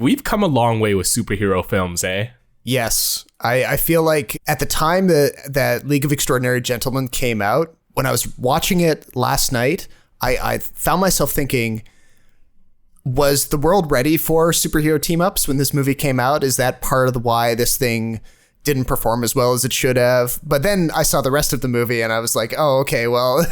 We've come a long way with superhero films, eh? Yes. I feel like at the time that League of Extraordinary Gentlemen came out, when I was watching it last night, I found myself thinking, was the world ready for superhero team-ups when this movie came out? Is that part of the why this thing didn't perform as well as it should have? But then I saw the rest of the movie and I was like, oh, okay, well,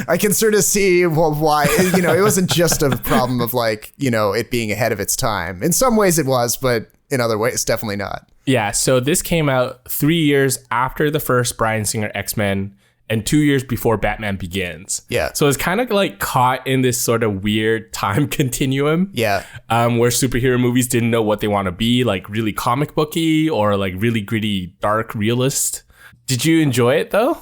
I can sort of see why, it wasn't just a problem of like, it being ahead of its time. In some ways it was, but in other ways, definitely not. Yeah, so this came out 3 years after the first Bryan Singer X-Men and 2 years before Batman Begins. Yeah. So it's kind of like caught in this sort of weird time continuum. Yeah. Where superhero movies didn't know what they want to be, like really comic booky or like really gritty, dark realist. Did you enjoy it though?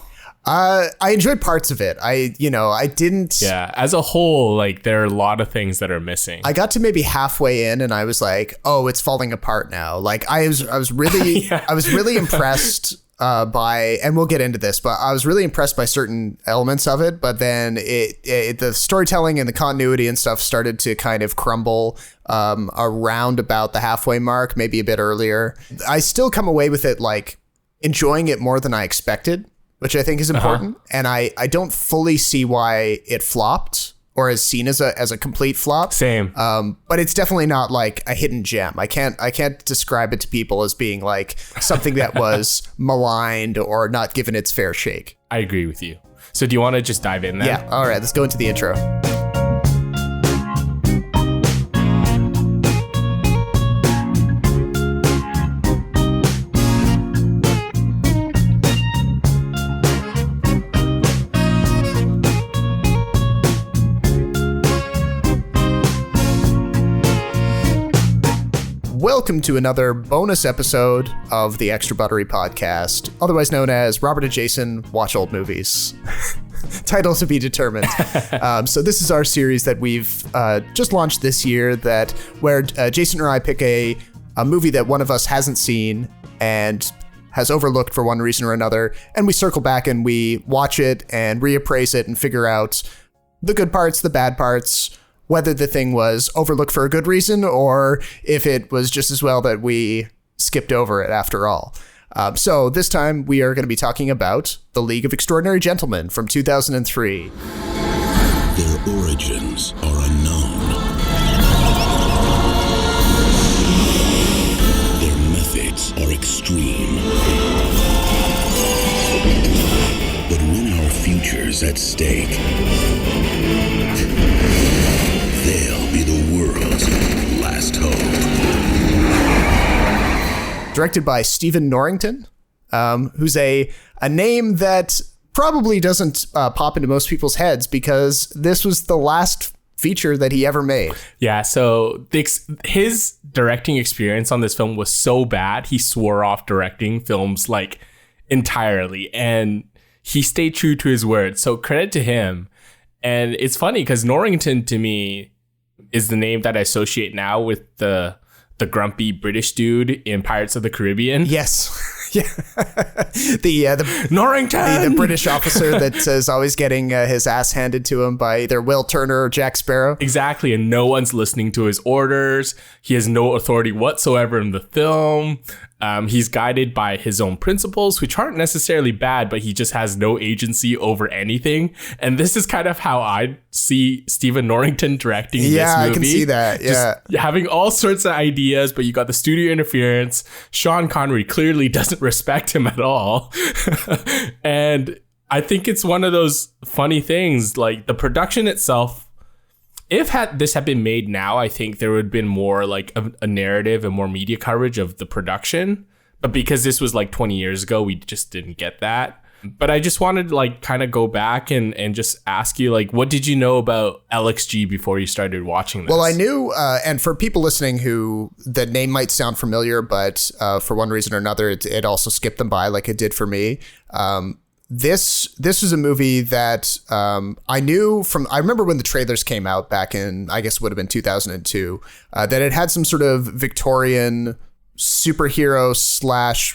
I enjoyed parts of it. I didn't. Yeah. As a whole, like there are a lot of things that are missing. I got to maybe halfway in and I was like, oh, it's falling apart now. Like I was really, Yeah. I was really impressed by, and we'll get into this, but I was really impressed by certain elements of it. But then the storytelling and the continuity and stuff started to kind of crumble around about the halfway mark, maybe a bit earlier. I still come away with it like enjoying it more than I expected, which I think is important. And I don't fully see why it flopped or is seen as a complete flop. Same. But it's definitely not like a hidden gem. I can't describe it to people as being like something that was maligned or not given its fair shake. I agree with you. So do you want to just dive in then? Yeah. All right. Let's go into the intro. Welcome to another bonus episode of the Extra Buttery podcast, otherwise known as Robert and Jason Watch Old Movies. Title to be determined. So this is our series that we've just launched this year, where Jason or I pick a movie that one of us hasn't seen and has overlooked for one reason or another, and we circle back and we watch it and reappraise it and figure out the good parts, the bad parts, whether the thing was overlooked for a good reason or if it was just as well that we skipped over it after all. So this time we are going to be talking about The League of Extraordinary Gentlemen from 2003. Their origins are unknown. Their methods are extreme. But when our future's at stake, they'll be the world's last hope. Directed by Stephen Norrington, who's a name that probably doesn't pop into most people's heads because this was the last feature that he ever made. Yeah, so his directing experience on this film was so bad, he swore off directing films like entirely, and he stayed true to his word. So credit to him. And it's funny because Norrington to me is the name that I associate now with the grumpy British dude in Pirates of the Caribbean. Yes. Yeah. the Norrington, the British officer that is always getting his ass handed to him by either Will Turner or Jack Sparrow. Exactly. And no one's listening to his orders. He has no authority whatsoever in the film. He's guided by his own principles, which aren't necessarily bad, but he just has no agency over anything. And this is kind of how I see Stephen Norrington directing this movie. Yeah, I can see that. Yeah. Just having all sorts of ideas, but you got the studio interference. Sean Connery clearly doesn't respect him at all. And I think it's one of those funny things, like the production itself. If this had been made now, I think there would have been more like a narrative and more media coverage of the production. But because this was like 20 years ago, we just didn't get that. But I just wanted to like kind of go back and just ask you, like, what did you know about LXG before you started watching this? Well, I knew, and for people listening who the name might sound familiar, but for one reason or another, it also skipped them by like it did for me. This was a movie that I knew from. I remember when the trailers came out back in, I guess it would have been 2002, that it had some sort of Victorian superhero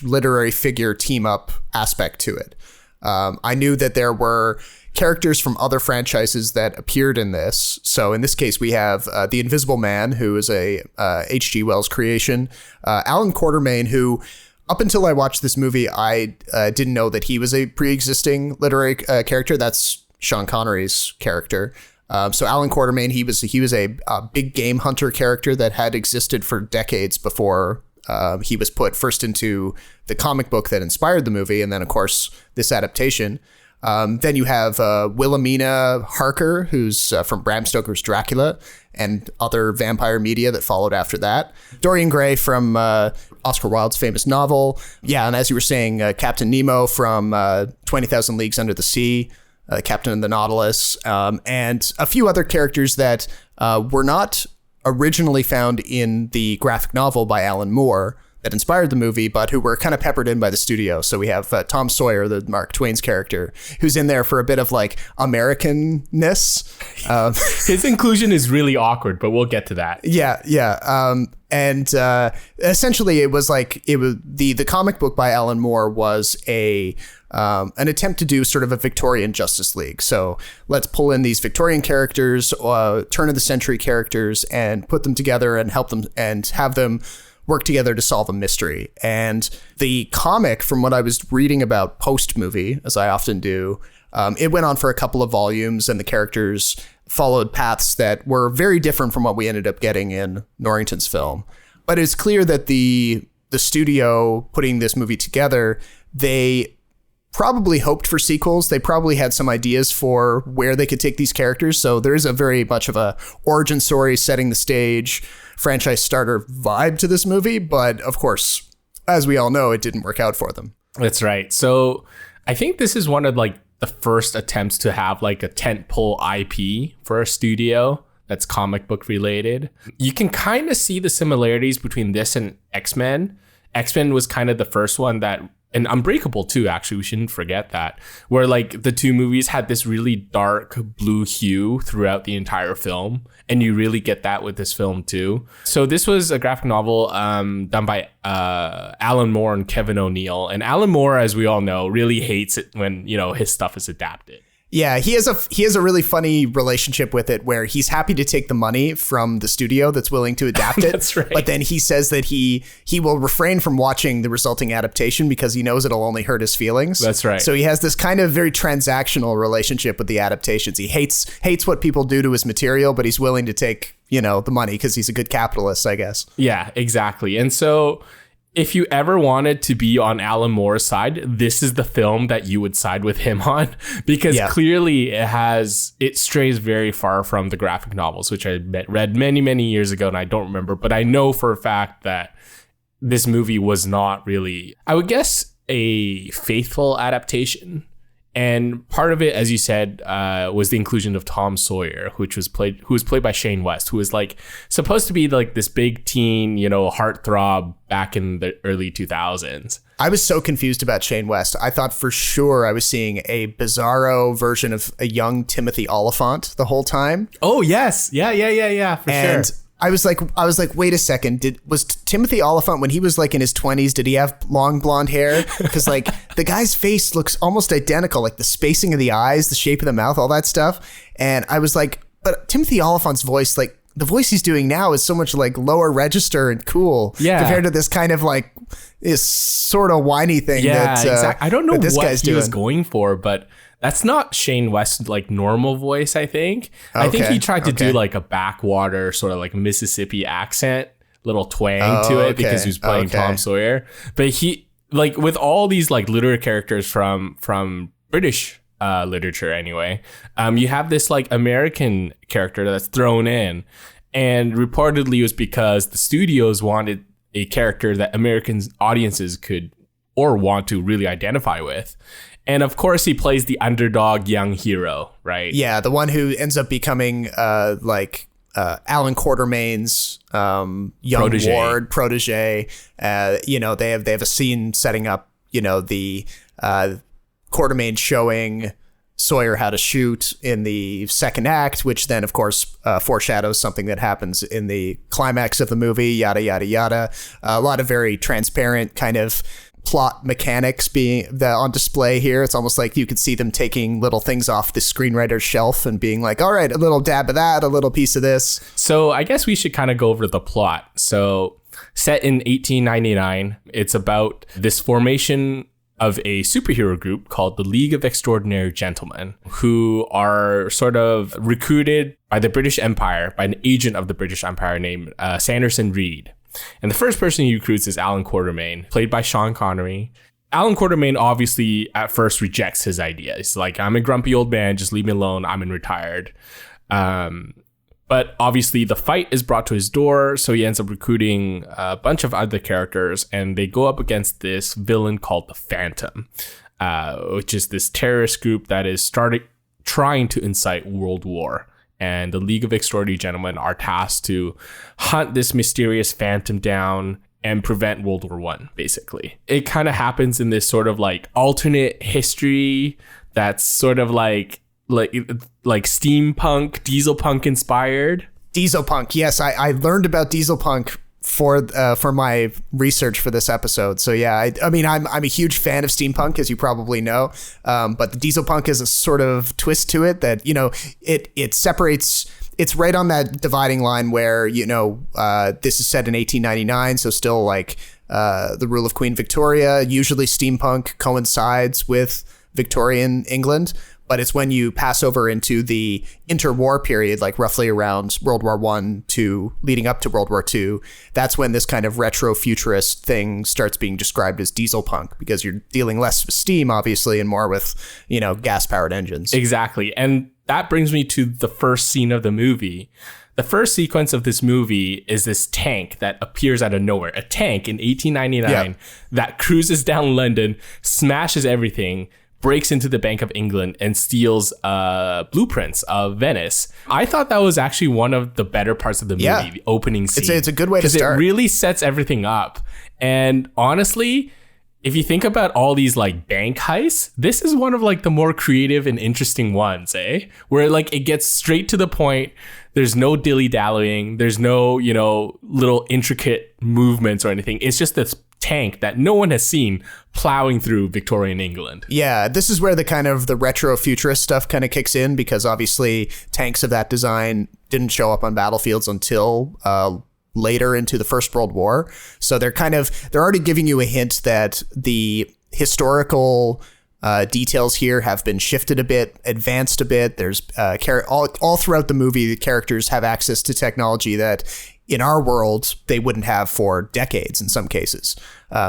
/ literary figure team up aspect to it. I knew that there were characters from other franchises that appeared in this. So in this case, we have the Invisible Man, who is a H.G. Wells creation. Alan Quatermain, who up until I watched this movie, I didn't know that he was a pre-existing literary character. That's Sean Connery's character. So Alan Quatermain, he was a big game hunter character that had existed for decades before he was put first into the comic book that inspired the movie, and then, of course, this adaptation. Then you have Wilhelmina Harker, who's from Bram Stoker's Dracula and other vampire media that followed after that. Dorian Gray from Oscar Wilde's famous novel. Yeah, and as you were saying, Captain Nemo from 20,000 Leagues Under the Sea, Captain of the Nautilus, and a few other characters that were not originally found in the graphic novel by Alan Moore that inspired the movie, but who were kind of peppered in by the studio. So we have Tom Sawyer, the Mark Twain's character, who's in there for a bit of like Americanness. His inclusion is really awkward, but we'll get to that. Yeah. And essentially, it was the comic book by Alan Moore was an attempt to do sort of a Victorian Justice League. So let's pull in these Victorian characters, turn of the century characters, and put them together and help them and have them work together to solve a mystery. And the comic, from what I was reading about post-movie, as I often do, it went on for a couple of volumes, and the characters followed paths that were very different from what we ended up getting in Norrington's film. But it's clear that the studio putting this movie together, they probably hoped for sequels. They probably had some ideas for where they could take these characters. So there is a very much of a origin story, setting the stage, franchise starter vibe to this movie. But of course, as we all know, it didn't work out for them. That's right. So I think this is one of like the first attempts to have like a tentpole IP for a studio that's comic book related. You can kind of see the similarities between this and X-Men. X-Men was kind of the first one that, and Unbreakable too, actually, we shouldn't forget that, where like the two movies had this really dark blue hue throughout the entire film. And you really get that with this film too. So this was a graphic novel done by Alan Moore and Kevin O'Neill. And Alan Moore, as we all know, really hates it when, you know, his stuff is adapted. Yeah, he has a really funny relationship with it where he's happy to take the money from the studio that's willing to adapt it. That's right. But then he says that he will refrain from watching the resulting adaptation because he knows it'll only hurt his feelings. That's right. So he has this kind of very transactional relationship with the adaptations. He hates what people do to his material, but he's willing to take, you know, the money because he's a good capitalist, I guess. Yeah, exactly. And so if you ever wanted to be on Alan Moore's side, this is the film that you would side with him on, because clearly it strays very far from the graphic novels, which I read many, many years ago, and I don't remember, but I know for a fact that this movie was not really, I would guess, a faithful adaptation. And part of it, as you said, was the inclusion of Tom Sawyer, who was played by Shane West, who was like supposed to be like this big teen, you know, heartthrob back in the early 2000s. I was so confused about Shane West. I thought for sure I was seeing a bizarro version of a young Timothy Oliphant the whole time. Oh, yes. Yeah, for sure. I was like, wait a second. Was Timothy Oliphant, when he was like in his 20s, did he have long blonde hair? Because like the guy's face looks almost identical, like the spacing of the eyes, the shape of the mouth, all that stuff. And I was like, but Timothy Oliphant's voice, like the voice he's doing now is so much like lower register and cool compared to this kind of like this sort of whiny thing. Yeah, exactly. I don't know this what guy's he was going for, but that's not Shane West's like normal voice, I think. I think he tried to do like a backwater sort of like Mississippi accent, little twang to it because he was playing Tom Sawyer. But he, like with all these like literary characters from British literature anyway, you have this like American character that's thrown in. And reportedly it was because the studios wanted a character that American audiences could or want to really identify with. And of course, he plays the underdog young hero, right? Yeah, the one who ends up becoming Alan Quatermain's young ward protege. You know, they have a scene setting up, you know, the Quatermain showing Sawyer how to shoot in the second act, which then, of course, foreshadows something that happens in the climax of the movie, yada, yada, yada. A lot of very transparent kind of plot mechanics being on display here. It's almost like you could see them taking little things off the screenwriter's shelf and being like, all right, a little dab of that, a little piece of this. So I guess we should kind of go over the plot. So set in 1899, it's about this formation of a superhero group called the League of Extraordinary Gentlemen, who are sort of recruited by the British Empire, by an agent of the British Empire named Sanderson Reed. And the first person he recruits is Alan Quatermain, played by Sean Connery. Alan Quatermain obviously at first rejects his idea. He's like, I'm a grumpy old man, just leave me alone, I'm retired. But obviously the fight is brought to his door, so he ends up recruiting a bunch of other characters, and they go up against this villain called the Fantom, which is this terrorist group that is trying to incite world war. And the League of Extraordinary Gentlemen are tasked to hunt this mysterious Fantom down and prevent World War I, basically. It kind of happens in this sort of like alternate history that's sort of like steampunk, dieselpunk inspired. Dieselpunk, yes, I learned about dieselpunk for my research for this episode. So yeah, I mean, I'm a huge fan of steampunk, as you probably know. But the dieselpunk is a sort of twist to it that, you know, it separates. It's right on that dividing line where, you know, this is set in 1899, so still like the rule of Queen Victoria. Usually steampunk coincides with Victorian England. But it's when you pass over into the interwar period, like roughly around World War I to leading up to World War II, that's when this kind of retro futurist thing starts being described as dieselpunk, because you're dealing less with steam, obviously, and more with, you know, gas-powered engines. Exactly. And that brings me to the first scene of the movie. The first sequence of this movie is this tank that appears out of nowhere. A tank in 1899 that cruises down London, smashes everything, breaks into the Bank of England and steals blueprints of Venice. I thought that was actually one of the better parts of the movie, the opening scene. It's a good way to start. Because it really sets everything up. And honestly, if you think about all these like bank heists, this is one of like the more creative and interesting ones, where like it gets straight to the point. There's no dilly-dallying. There's no, you know, little intricate movements or anything. It's just this tank that no one has seen plowing through Victorian England. Yeah, this is where the kind of the retro futurist stuff kind of kicks in, because obviously tanks of that design didn't show up on battlefields until later into the First World War. So they're already giving you a hint that the historical details here have been shifted a bit, advanced a bit. There's all throughout the movie, the characters have access to technology that in our world they wouldn't have for decades in some cases.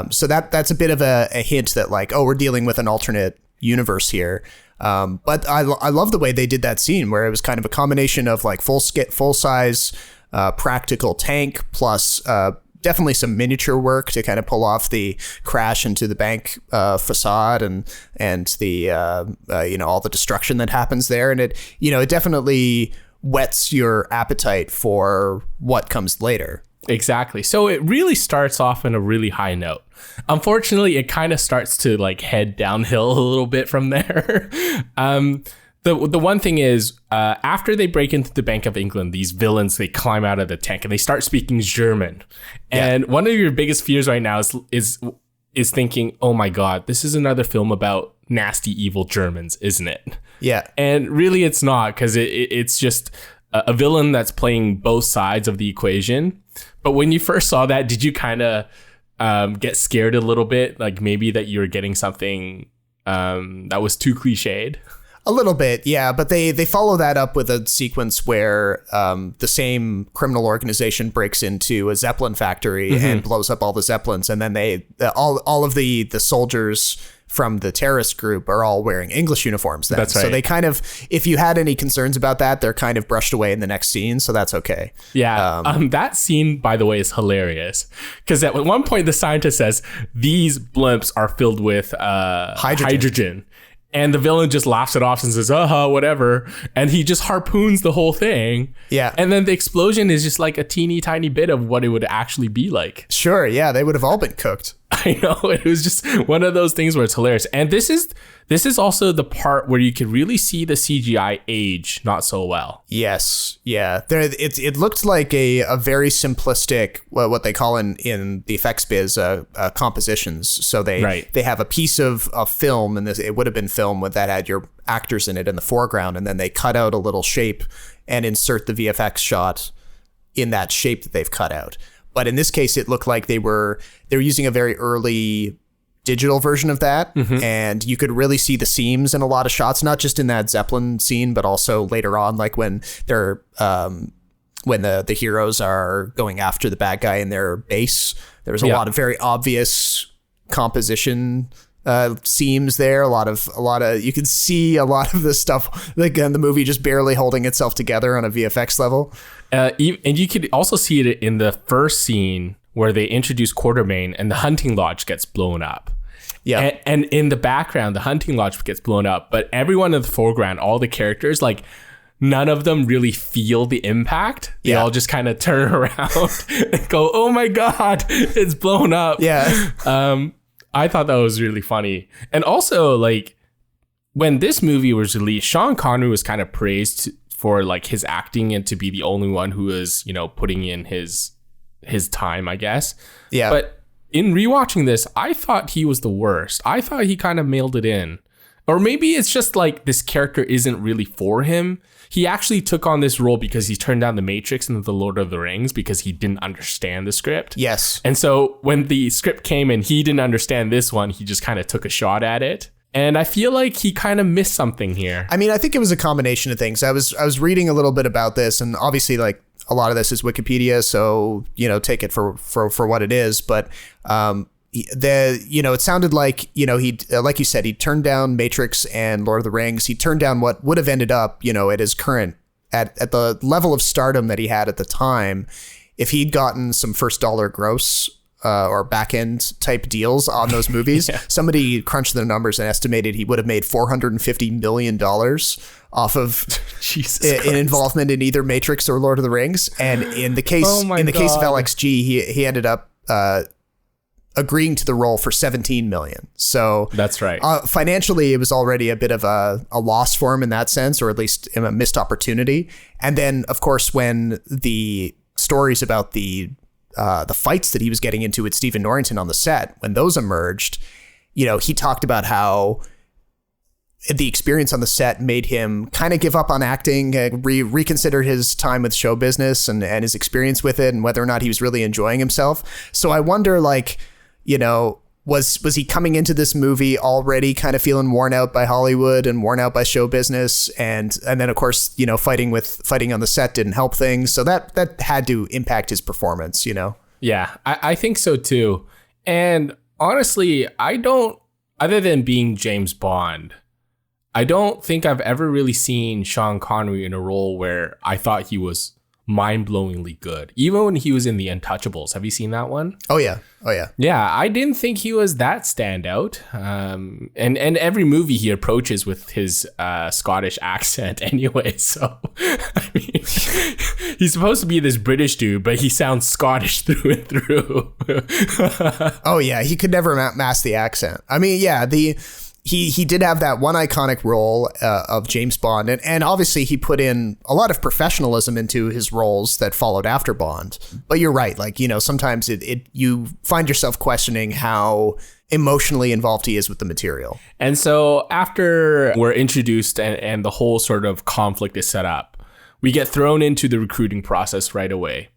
So that's a bit of a hint that like, oh, we're dealing with an alternate universe here. But I love the way they did that scene where it was kind of a combination of like full size practical tank plus definitely some miniature work to kind of pull off the crash into the bank facade and the you know, all the destruction that happens there. And it, you know, it definitely whets your appetite for what comes later. Exactly. So it really starts off on a really high note. Unfortunately, it kind of starts to like head downhill a little bit from there. The one thing is, after they break into the Bank of England, these villains, they climb out of the tank and they start speaking German. And one of your biggest fears right now is thinking, oh my God, this is another film about nasty, evil Germans, isn't it? Yeah. And really it's not, because it's just a villain that's playing both sides of the equation. But when you first saw that, did you kind of get scared a little bit? Like maybe that you were getting something that was too cliched? A little bit, yeah, but they follow that up with a sequence where the same criminal organization breaks into a Zeppelin factory and blows up all the Zeppelins, and then all of the soldiers from the terrorist group are all wearing English uniforms then. That's right. So they kind of, if you had any concerns about that, they're kind of brushed away in the next scene, so that's okay. Yeah, that scene, by the way, is hilarious, because at one point the scientist says, these blimps are filled with hydrogen. And the villain just laughs it off and says, whatever. And he just harpoons the whole thing. Yeah. And then the explosion is just like a teeny tiny bit of what it would actually be like. Sure. Yeah. They would have all been cooked. I know, it was just one of those things where it's hilarious. And this is also the part where you can really see the CGI age not so well. Yes, yeah. It looked like a very simplistic, what they call in the effects biz, compositions. So they have a piece of film, and it would have been film that had your actors in it in the foreground, and then they cut out a little shape and insert the VFX shot in that shape that they've cut out. But in this case, it looked like they were using a very early digital version of that. And you could really see the seams in a lot of shots, not just in that Zeppelin scene, but also later on, like when they're when the heroes are going after the bad guy in their base. There's a lot of very obvious composition seams there. A lot of you can see a lot of this stuff, like in the movie, just barely holding itself together on a VFX level. And you could also see it in the first scene where they introduce Quartermain and the hunting lodge gets blown up. Yeah. And in the background, the hunting lodge gets blown up, but everyone in the foreground, all the characters, like none of them really feel the impact. They all just kind of turn around and go, oh my God, it's blown up. Yeah. I thought that was really funny. And also, like, when this movie was released, Sean Connery was kind of praised for like his acting and to be the only one who is, putting in his time, I guess. Yeah. But in rewatching this, I thought he was the worst. I thought he kind of mailed it in. Or maybe it's just like this character isn't really for him. He actually took on this role because he turned down The Matrix and The Lord of the Rings because he didn't understand the script. Yes. And so when the script came and he didn't understand this one, he just kind of took a shot at it. And I feel like he kind of missed something here. I mean, I think it was a combination of things. I was reading a little bit about this, and obviously, like, a lot of this is Wikipedia, so take it for what it is. But it sounded like he, like you said, he turned down Matrix and Lord of the Rings. He turned down what would have ended up at his current at the level of stardom that he had at the time. If he'd gotten some first dollar gross or back end type deals on those movies, somebody crunched the numbers and estimated he would have made $450 million off of an involvement in either Matrix or Lord of the Rings. And in the case case of LXG, he ended up agreeing to the role for $17 million. So that's right. Financially, it was already a bit of a loss for him in that sense, or at least a missed opportunity. And then, of course, when the stories about the fights that he was getting into with Stephen Norrington on the set, when those emerged, he talked about how the experience on the set made him kind of give up on acting, reconsider his time with show business and his experience with it, and whether or not he was really enjoying himself. So I wonder, like, was he coming into this movie already kind of feeling worn out by Hollywood and worn out by show business, and then of course fighting on the set didn't help things, so that had to impact his performance. Yeah, I think so too. And honestly, other than being James Bond, I don't think I've ever really seen Sean Connery in a role where I thought he was mind-blowingly good. Even when he was in The Untouchables. Have you seen that one? Oh yeah. Yeah, I didn't think he was that standout. And every movie he approaches with his Scottish accent anyway. So, I mean, he's supposed to be this British dude, but he sounds Scottish through and through. Oh yeah, he could never mask the accent. I mean, yeah, He did have that one iconic role of James Bond, and obviously he put in a lot of professionalism into his roles that followed after Bond. But you're right, like, sometimes you find yourself questioning how emotionally involved he is with the material. And so after we're introduced and the whole sort of conflict is set up, we get thrown into the recruiting process right away.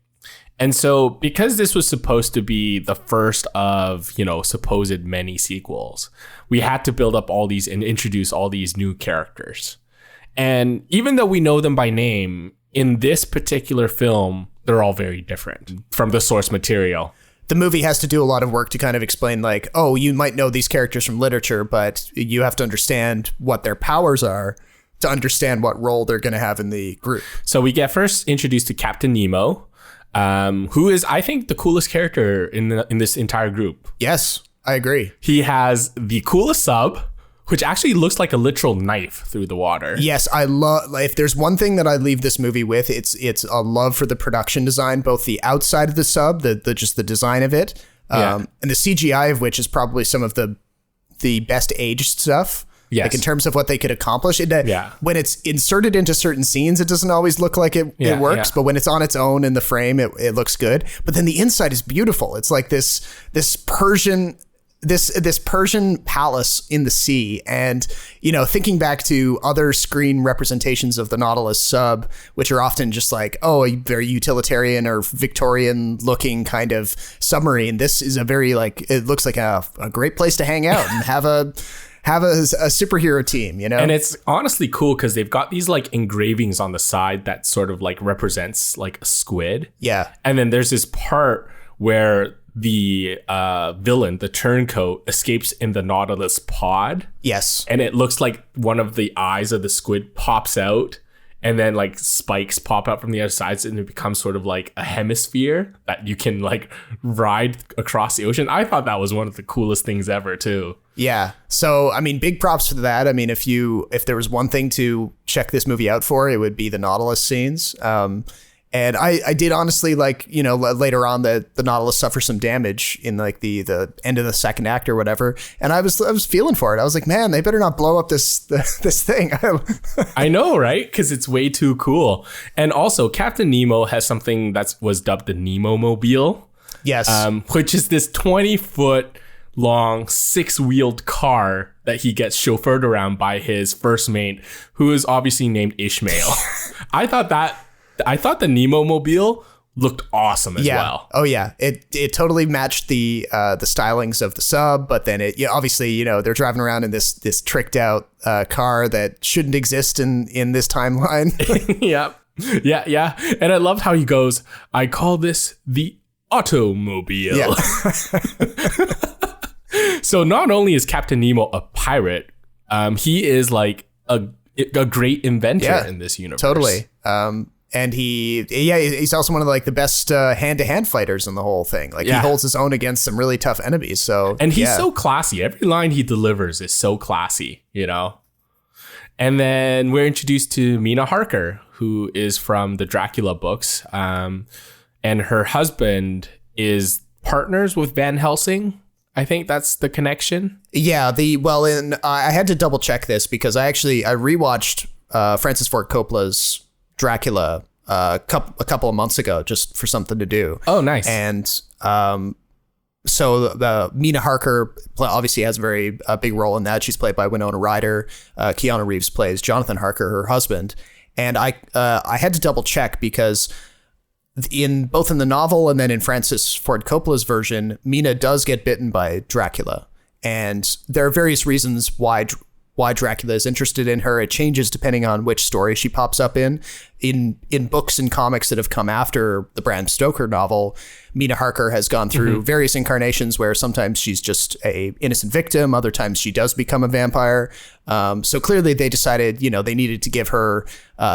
And so because this was supposed to be the first of, supposed many sequels, we had to build up all these and introduce all these new characters. And even though we know them by name, in this particular film, they're all very different from the source material. The movie has to do a lot of work to kind of explain, like, oh, you might know these characters from literature, but you have to understand what their powers are to understand what role they're going to have in the group. So we get first introduced to Captain Nemo, who is, I think, the coolest character in this entire group. Yes, I agree. He has the coolest sub, which actually looks like a literal knife through the water. Yes, I love. If there's one thing that I leave this movie with, it's a love for the production design, both the outside of the sub, just the design of it, And the CGI of which is probably some of the best aged stuff. Yes. Like in terms of what they could accomplish. When it's inserted into certain scenes, it doesn't always look like it works, but when it's on its own in the frame, it looks good. But then the inside is beautiful. It's like this Persian palace in the sea. And, thinking back to other screen representations of the Nautilus sub, which are often just like, a very utilitarian or Victorian looking kind of submarine. This is a very it looks like a great place to hang out and have a superhero team, And it's honestly cool because they've got these engravings on the side that sort of represents a squid. Yeah. And then there's this part where the villain, the turncoat, escapes in the Nautilus pod. Yes. And it looks like one of the eyes of the squid pops out, and then spikes pop out from the other sides, and it becomes sort of like a hemisphere that you can ride across the ocean. I thought that was one of the coolest things ever too. Yeah. So, big props for that. If there was one thing to check this movie out for, it would be the Nautilus scenes. And I did honestly later on the Nautilus suffers some damage in the end of the second act or whatever. And I was feeling for it. I was like, man, they better not blow up this thing. I know, right? Because it's way too cool. And also Captain Nemo has something that was dubbed the Nemo-mobile. Yes. Which is this 20-foot long 6-wheeled car that he gets chauffeured around by his first mate, who is obviously named Ishmael. I thought the Nemo-mobile looked awesome as well. Oh yeah, it totally matched the stylings of the sub, but then obviously they're driving around in this tricked out car that shouldn't exist in this timeline. Yeah. And I loved how he goes, "I call this the automobile." Yeah. So not only is Captain Nemo a pirate, he is a great inventor in this universe. Totally. And he's also one of the best hand-to-hand fighters in the whole thing. He holds his own against some really tough enemies. So and he's so classy. Every line he delivers is so classy, And then we're introduced to Mina Harker, who is from the Dracula books, and her husband is partners with Van Helsing. I think that's the connection. Yeah. I had to double check this because I rewatched Francis Ford Coppola's Dracula a couple of months ago just for something to do. Oh, nice. And so the Mina Harker obviously has a very big role in that. She's played by Winona Ryder. Keanu Reeves plays Jonathan Harker, her husband. And I had to double check because both in the novel and then in Francis Ford Coppola's version, Mina does get bitten by Dracula. And there are various reasons why Dracula is interested in her. It changes depending on which story she pops up in. In books and comics that have come after the Bram Stoker novel, Mina Harker has gone through various incarnations where sometimes she's just a innocent victim, other times she does become a vampire. So clearly they decided, they needed to give her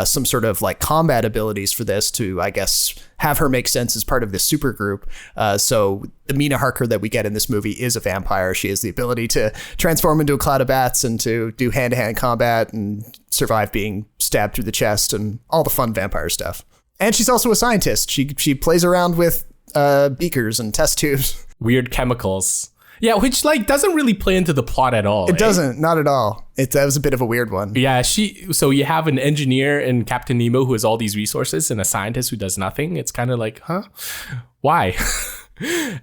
some sort of combat abilities for this to, I guess, have her make sense as part of this super group. So the Mina Harker that we get in this movie is a vampire. She has the ability to transform into a cloud of bats and to do hand-to-hand combat and survive being stabbed through the chest and all the fun vampire stuff. And she's also a scientist. She plays around with beakers and test tubes. Weird chemicals. Yeah, which doesn't really play into the plot at all. It doesn't, not at all. That was a bit of a weird one. Yeah, so you have an engineer in Captain Nemo who has all these resources and a scientist who does nothing. It's kind of huh? Why?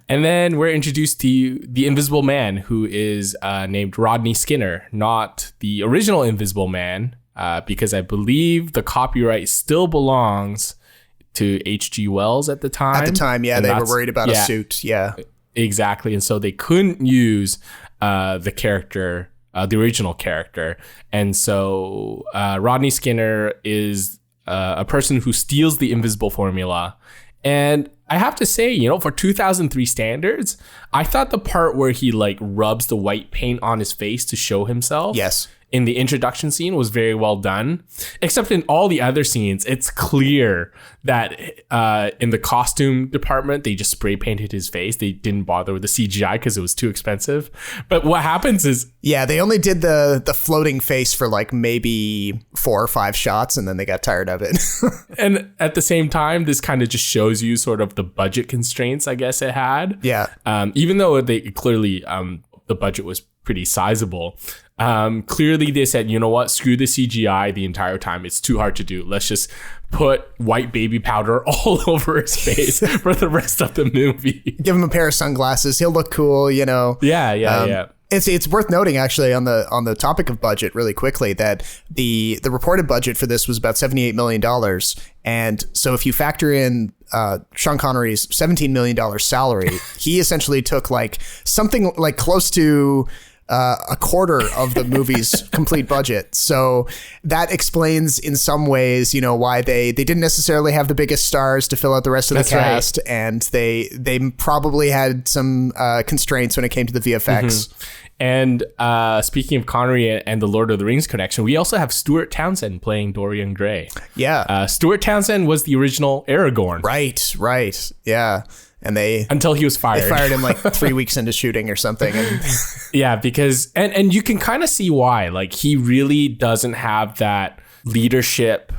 And then we're introduced to the Invisible Man, who is named Rodney Skinner, not the original Invisible Man, because I believe the copyright still belongs to H.G. Wells at the time. At the time, yeah, they were worried about a suit. Yeah, exactly. And so they couldn't use the character, the original character. And so Rodney Skinner is a person who steals the invisible formula. And I have to say, for 2003 standards, I thought the part where he rubs the white paint on his face to show himself. Yes. in the introduction scene was very well done. Except in all the other scenes, it's clear that in the costume department, they just spray painted his face. They didn't bother with the CGI because it was too expensive. But what happens is... Yeah, they only did the floating face for like maybe 4 or 5 shots, and then they got tired of it. And at the same time, this kind of just shows you sort of the budget constraints, I guess it had. Yeah. Even though they clearly the budget was pretty sizable, clearly they said, you know what, screw the CGI the entire time. It's too hard to do. Let's just put white baby powder all over his face for the rest of the movie. Give him a pair of sunglasses. He'll look cool, you know. Yeah. It's worth noting, actually, on the topic of budget, really quickly, that the reported budget for this was about $78 million. And so if you factor in Sean Connery's $17 million salary, he essentially took like something like close to a quarter of the movie's complete budget. So that explains in some ways, you know, why they didn't necessarily have the biggest stars to fill out the rest of the cast. Right. And they probably had some constraints when it came to the VFX. Mm-hmm. And speaking of Connery and the Lord of the Rings connection, we also have Stuart Townsend playing Dorian Gray. Yeah. Stuart Townsend was the original Aragorn. Right. Yeah. And until he was fired. They fired him like 3 weeks into shooting or something. And yeah, because and you can kind of see why. Like, he really doesn't have that leadership,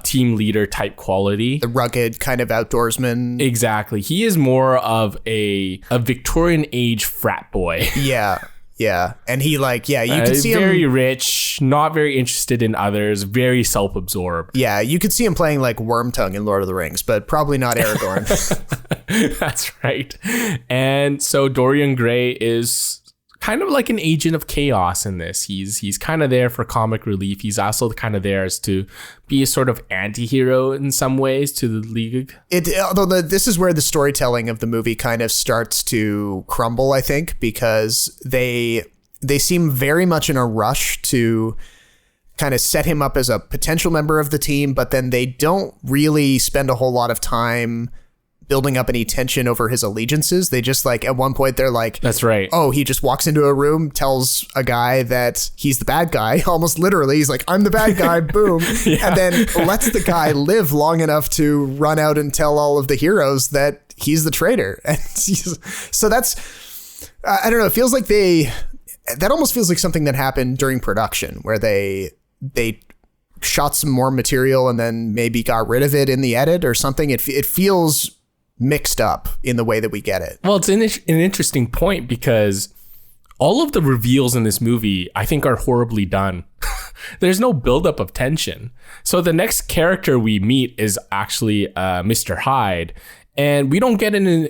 team leader type quality. The rugged kind of outdoorsman. Exactly. He is more of a Victorian age frat boy. Yeah. And he you could see him very rich, not very interested in others, very self-absorbed. Yeah, you could see him playing like Wormtongue in Lord of the Rings, but probably not Aragorn. That's right. And so Dorian Gray is kind of like an agent of chaos in this. He's kind of there for comic relief. He's also kind of there as to be a sort of anti-hero in some ways to the League. Although this is where the storytelling of the movie kind of starts to crumble, I think, because they seem very much in a rush to kind of set him up as a potential member of the team, but then they don't really spend a whole lot of time building up any tension over his allegiances. They just like, at one point they're like, that's right. Oh, he just walks into a room, tells a guy that he's the bad guy, almost literally. He's like, I'm the bad guy, boom. Yeah. And then lets the guy live long enough to run out and tell all of the heroes that he's the traitor. And so that's, I don't know, it feels like that almost feels like something that happened during production where they shot some more material and then maybe got rid of it in the edit or something. It feels mixed up in the way that we get it. Well, it's an interesting point because all of the reveals in this movie, I think, are horribly done. There's no buildup of tension. So the next character we meet is actually Mr. Hyde, and we don't get an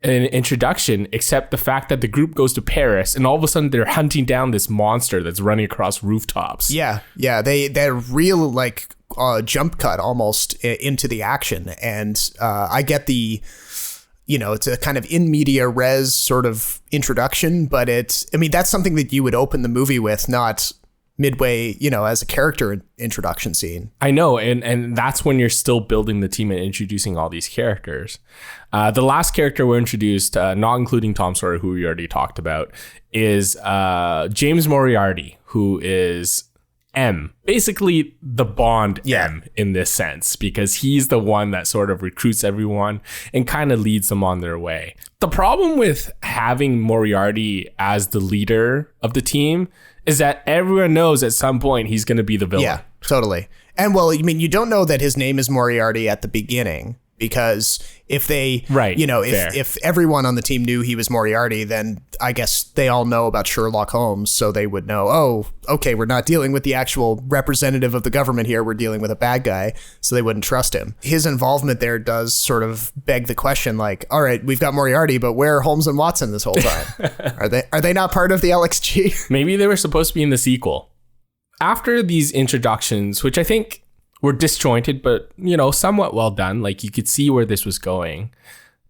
introduction except the fact that the group goes to Paris, and all of a sudden they're hunting down this monster that's running across rooftops. Yeah, they're real like jump cut almost into the action, and I get the, you know, it's a kind of in media res sort of introduction, but that's something that you would open the movie with, not midway, you know, as a character introduction scene. I know, and that's when you're still building the team and introducing all these characters. The last character we're introduced, not including Tom Sawyer, who we already talked about, is James Moriarty, who is M, basically the Bond M in this sense, because he's the one that sort of recruits everyone and kind of leads them on their way. The problem with having Moriarty as the leader of the team is that everyone knows at some point he's going to be the villain. Yeah, totally. And well, I mean, you don't know that his name is Moriarty at the beginning, because if they, you know, if everyone on the team knew he was Moriarty, then I guess they all know about Sherlock Holmes, so they would know, oh, okay, we're not dealing with the actual representative of the government here, we're dealing with a bad guy, so they wouldn't trust him. His involvement there does sort of beg the question, like, all right, we've got Moriarty, but where are Holmes and Watson this whole time? Are they not part of the LXG? Maybe they were supposed to be in the sequel. After these introductions, which I think were disjointed, but, you know, somewhat well done. Like, you could see where this was going.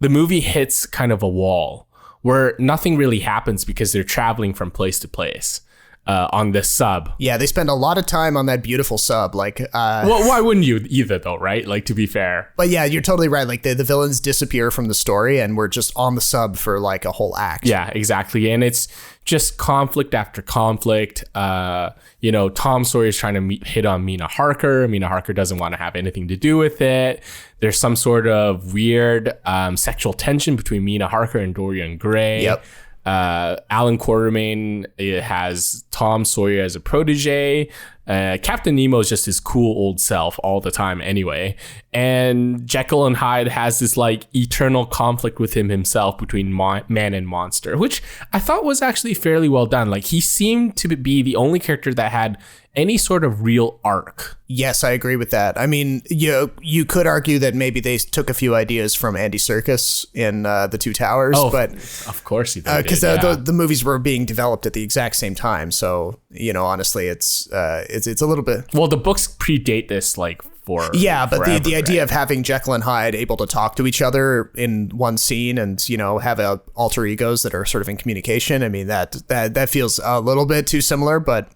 The movie hits kind of a wall where nothing really happens because they're traveling from place to place. on this sub. Yeah, they spend a lot of time on that beautiful sub. Like, well, why wouldn't you either, though, right? Like, to be fair. But yeah, you're totally right. Like, the villains disappear from the story, and we're just on the sub for like a whole act. Yeah, exactly. And it's just conflict after conflict. Tom Sawyer's trying to hit on Mina Harker. Mina Harker doesn't want to have anything to do with it. There's some sort of weird sexual tension between Mina Harker and Dorian Gray. Yep. Alan Quartermain has Tom Sawyer as a protege. Captain Nemo is just his cool old self all the time anyway. And Jekyll and Hyde has this like eternal conflict with himself between man and monster, which I thought was actually fairly well done. Like, he seemed to be the only character that had any sort of real arc. Yes, I agree with that. I mean, you could argue that maybe they took a few ideas from Andy Serkis in The Two Towers, but of course he did. Because the movies were being developed at the exact same time. So, honestly, it's a little bit. Well, the books predate this like for but forever, the idea of having Jekyll and Hyde able to talk to each other in one scene and have alter egos that are sort of in communication. I mean, that feels a little bit too similar, but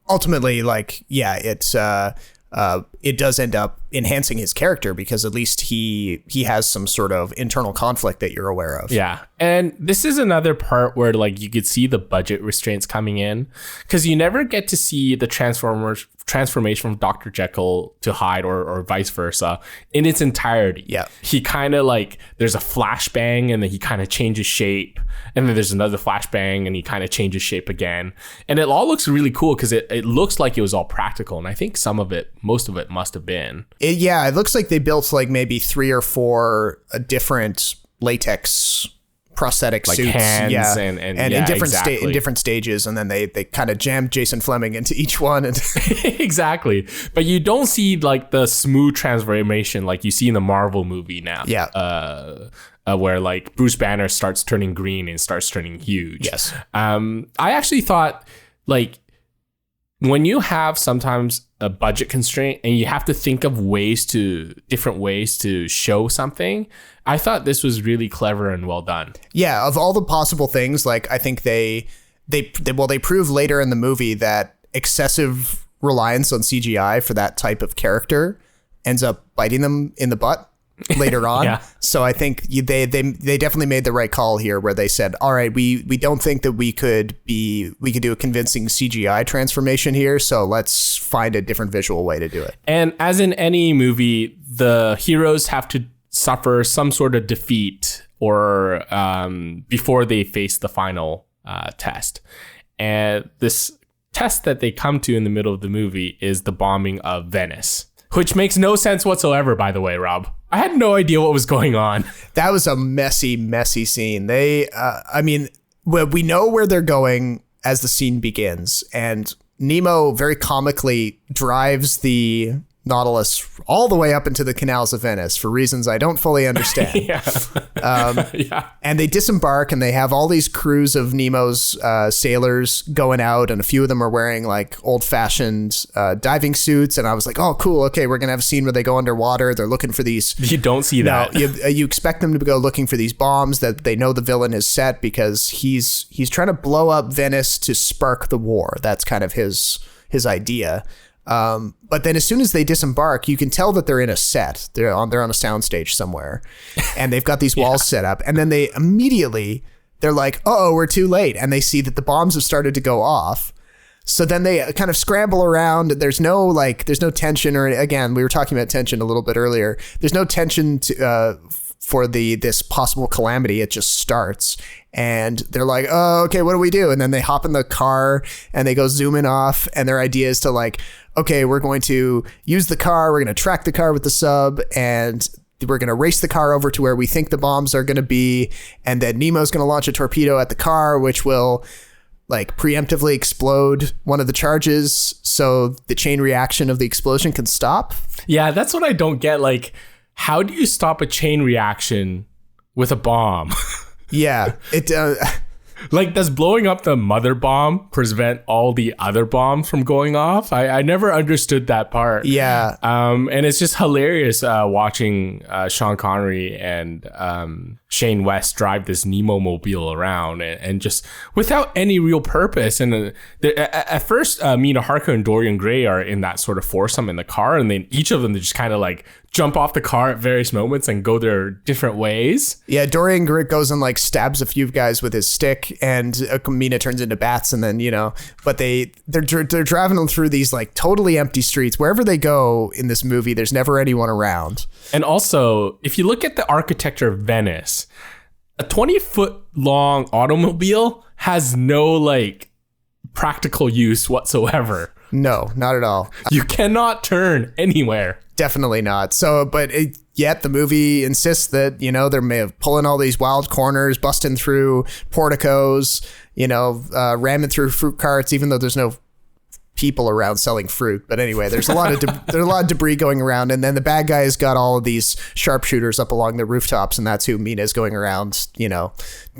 ultimately, like, it does end up enhancing his character because at least he has some sort of internal conflict that you're aware of. Yeah. And this is another part where like you could see the budget restraints coming in because you never get to see the transformation from Dr. Jekyll to Hyde or vice versa in its entirety. Yeah. He kind of like, there's a flashbang and then he kind of changes shape. And then there's another flashbang and he kind of changes shape again. And it all looks really cool because it looks like it was all practical. And I think most of it must have been. It looks like they built like maybe 3 or 4 different latex prosthetic like suits, hands and in different stages, and then they kind of jammed Jason Fleming into each one. And exactly, but you don't see like the smooth transformation like you see in the Marvel movie now. Where like Bruce Banner starts turning green and starts turning huge. Yes. I actually thought like when you have sometimes a budget constraint and you have to think of different ways to show something, I thought this was really clever and well done. Yeah, of all the possible things, like I think they prove later in the movie that excessive reliance on CGI for that type of character ends up biting them in the butt later on. Yeah. So I think they definitely made the right call here where they said, all right, we don't think that we could do a convincing CGI transformation here, so let's find a different visual way to do it. And as in any movie, the heroes have to suffer some sort of defeat or before they face the final test. And this test that they come to in the middle of the movie is the bombing of Venice, which makes no sense whatsoever, by the way, Rob. I had no idea what was going on. That was a messy scene. We know where they're going as the scene begins, and Nemo very comically drives the Nautilus all the way up into the canals of Venice for reasons I don't fully understand. And they disembark and they have all these crews of Nemo's sailors going out, and a few of them are wearing like old-fashioned diving suits, and I was like, oh cool, okay, we're gonna have a scene where they go underwater. They're looking for these. You don't see that. You expect them to go looking for these bombs that they know the villain has set because he's trying to blow up Venice to spark the war. That's kind of his idea. But then as soon as they disembark, you can tell that they're in a set. They're on a soundstage somewhere, and they've got these walls set up. And then they're like, "Uh-oh, we're too late," and they see that the bombs have started to go off. So then they kind of scramble around. There's no tension, or again, we were talking about tension a little bit earlier. There's no tension for this possible calamity. It just starts. And they're like, oh, okay, what do we do? And then they hop in the car and they go zooming off. And their idea is to like, okay, we're going to use the car. We're going to track the car with the sub. And we're going to race the car over to where we think the bombs are going to be. And then Nemo's going to launch a torpedo at the car, which will like preemptively explode one of the charges. So the chain reaction of the explosion can stop. Yeah, that's what I don't get. Like, how do you stop a chain reaction with a bomb? Yeah, Like, does blowing up the mother bomb prevent all the other bombs from going off? I never understood that part. Yeah. And it's just hilarious watching Sean Connery and Shane West drive this Nemo mobile around and just without any real purpose. And at first, Mina Harker and Dorian Gray are in that sort of foursome in the car, and then each of them just kind of like jump off the car at various moments and go their different ways. Yeah, Dorian Gray goes and like stabs a few guys with his stick, and Mina turns into bats, and then but they're driving them through these like totally empty streets. Wherever they go in this movie, there's never anyone around. And also, if you look at the architecture of Venice, a 20-foot long automobile has no like practical use whatsoever. No, not at all. You cannot turn anywhere. Definitely not. So, yet the movie insists that, they're pulling all these wild corners, busting through porticos, ramming through fruit carts, even though there's no people around selling fruit. But anyway, there's a lot of debris going around, and then the bad guy has got all of these sharpshooters up along the rooftops, and that's who Mina's going around,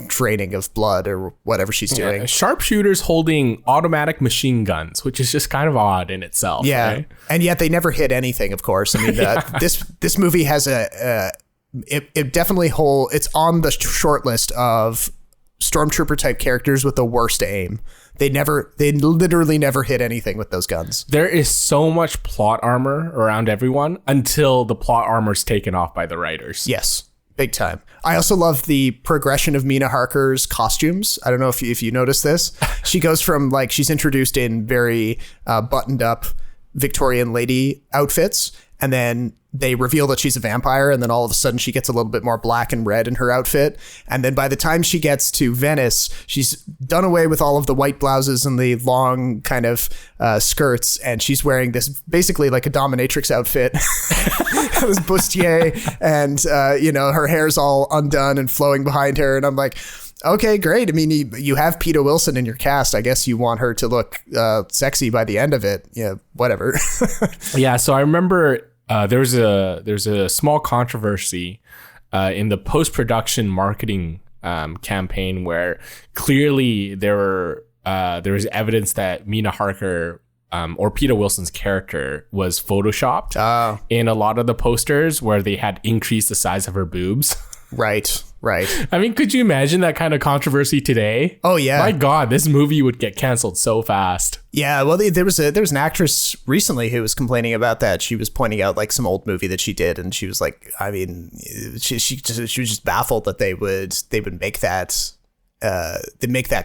draining of blood or whatever she's doing. Sharpshooters holding automatic machine guns, which is just kind of odd in itself. Yeah, right? And yet they never hit anything. Of course, I mean this movie has it definitely it's on the short list of stormtrooper type characters with the worst aim. They literally never hit anything with those guns. There is so much plot armor around everyone until the plot armor's taken off by the writers. Yes, big time. I also love the progression of Mina Harker's costumes. I don't know if you noticed this. She goes from like, she's introduced in very buttoned up Victorian lady outfits, and then they reveal that she's a vampire, and then all of a sudden she gets a little bit more black and red in her outfit. And then by the time she gets to Venice, she's done away with all of the white blouses and the long kind of skirts, and she's wearing this basically like a dominatrix outfit. This bustier, and her hair's all undone and flowing behind her, and I'm like, okay, great. I mean, you have Peter Wilson in your cast. I guess you want her to look sexy by the end of it. Yeah, whatever. Yeah, so I remember there's a small controversy in the post-production marketing campaign where clearly there was evidence that Mina Harker or Peter Wilson's character was photoshopped in a lot of the posters where they had increased the size of her boobs. Right. I mean, could you imagine that kind of controversy today? Oh yeah. My God, this movie would get canceled so fast. Yeah, well, there was an actress recently who was complaining about that. She was pointing out like some old movie that she did, and she was like, I mean, she was just baffled that they would make that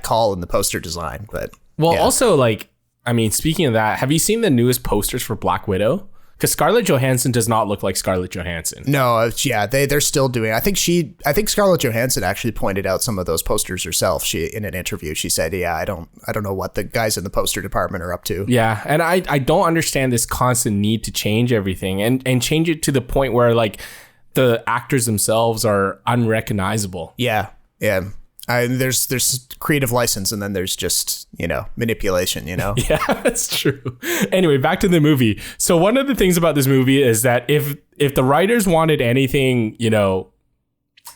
call in the poster design. But also like, I mean, speaking of that, have you seen the newest posters for Black Widow? Because Scarlett Johansson does not look like Scarlett Johansson. No, yeah, they're still doing. I think Scarlett Johansson actually pointed out some of those posters herself. She, in an interview, she said, "Yeah, I don't know what the guys in the poster department are up to." Yeah, and I don't understand this constant need to change everything and change it to the point where like the actors themselves are unrecognizable. Yeah. There's creative license, and then there's just, manipulation, Yeah, that's true. Anyway, back to the movie. So one of the things about this movie is that if the writers wanted anything,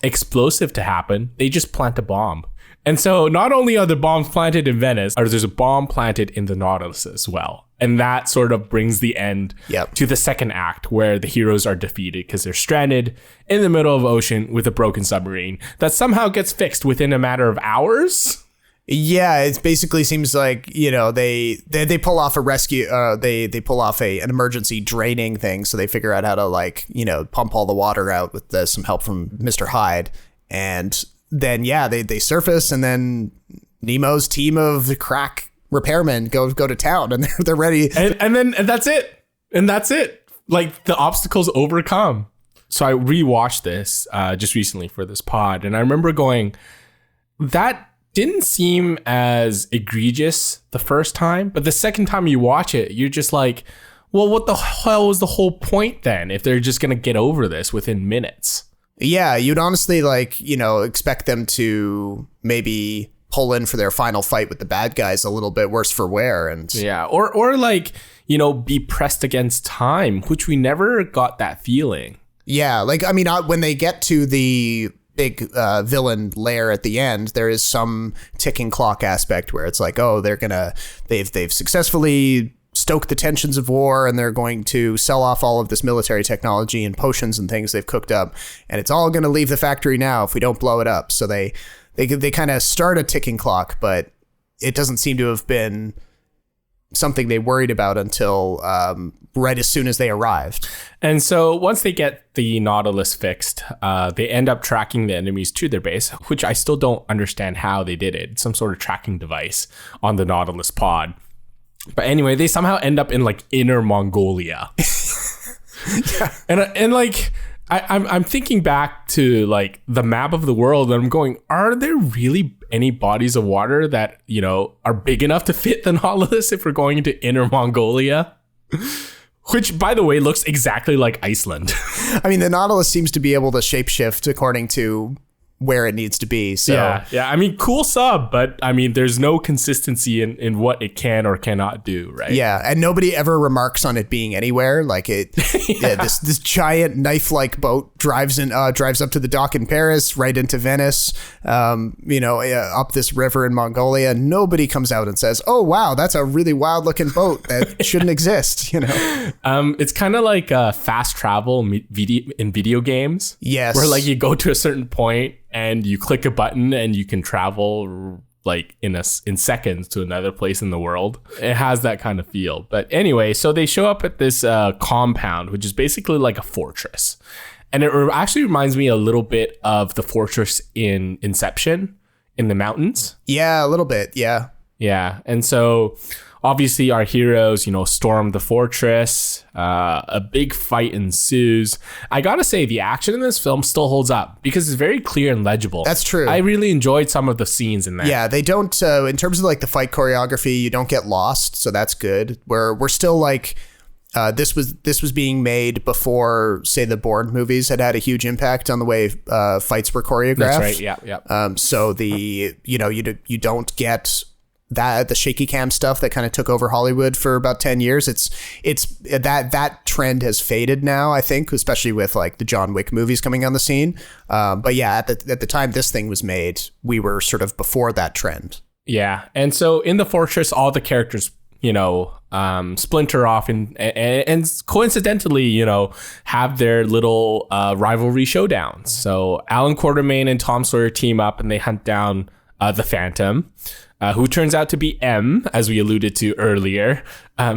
explosive to happen, they just plant a bomb. And so not only are the bombs planted in Venice, there's a bomb planted in the Nautilus as well. And that sort of brings the end to the second act, where the heroes are defeated because they're stranded in the middle of the ocean with a broken submarine that somehow gets fixed within a matter of hours. Yeah, it basically seems like, they pull off a rescue, they pull off an emergency draining thing. So they figure out how to pump all the water out with some help from Mr. Hyde. And then, they surface, and then Nemo's team of crack repairmen go to town, and they're ready. And that's it. Like, the obstacles overcome. So I rewatched this just recently for this pod, and I remember going, that didn't seem as egregious the first time, but the second time you watch it, you're just like, well, what the hell was the whole point then if they're just going to get over this within minutes? Yeah, you'd honestly expect them to maybe pull in for their final fight with the bad guys a little bit worse for wear, and or be pressed against time, which we never got that feeling. Yeah, when they get to the big villain lair at the end, there is some ticking clock aspect where it's like, oh, they've successfully stoked the tensions of war, and they're going to sell off all of this military technology and potions and things they've cooked up, and it's all going to leave the factory now if we don't blow it up. So they kind of start a ticking clock, but it doesn't seem to have been something they worried about until right as soon as they arrived. And so once they get the Nautilus fixed, they end up tracking the enemies to their base, which I still don't understand how they did it. Some sort of tracking device on the Nautilus pod. But anyway, they somehow end up in like inner Mongolia. Yeah. And like I'm thinking back to like the map of the world, and I'm going, are there really any bodies of water that, you know, are big enough to fit the Nautilus if we're going into inner Mongolia? Which, by the way, looks exactly like Iceland. I mean, the Nautilus seems to be able to shapeshift according to where it needs to be. So yeah. I mean, cool sub, but I mean, there's no consistency in what it can or cannot do, right? Yeah, and nobody ever remarks on it being anywhere. Like this giant knife-like boat drives up to the dock in Paris, right into Venice, up this river in Mongolia. Nobody comes out and says, "Oh wow, that's a really wild-looking boat that shouldn't exist." You know, it's kind of like fast travel in video games. Yes, where like you go to a certain point and you click a button and you can travel like in seconds to another place in the world. It has that kind of feel. But anyway, so they show up at this compound, which is basically like a fortress. And it actually reminds me a little bit of the fortress in Inception in the mountains. Yeah, a little bit. Yeah. Yeah. And so obviously our heroes, you know, storm the fortress. A big fight ensues. I gotta say, the action in this film still holds up because it's very clear and legible. That's true. I really enjoyed some of the scenes in there. Yeah, they don't, in terms of like the fight choreography, you don't get lost. So that's good. We're still like, this was being made before, say, the Bourne movies had a huge impact on the way fights were choreographed. That's right. Yeah. So you don't get the shaky cam stuff that kind of took over Hollywood for about 10 years. It's that trend has faded now, I think, especially with like the John Wick movies coming on the scene. But yeah, at the time this thing was made, we were sort of before that trend. Yeah. And so in the fortress, all the characters, you know, splinter off and coincidentally, you know, have their little rivalry showdowns. So Alan Quartermain and Tom Sawyer team up and they hunt down the Fantom, who turns out to be M, as we alluded to earlier.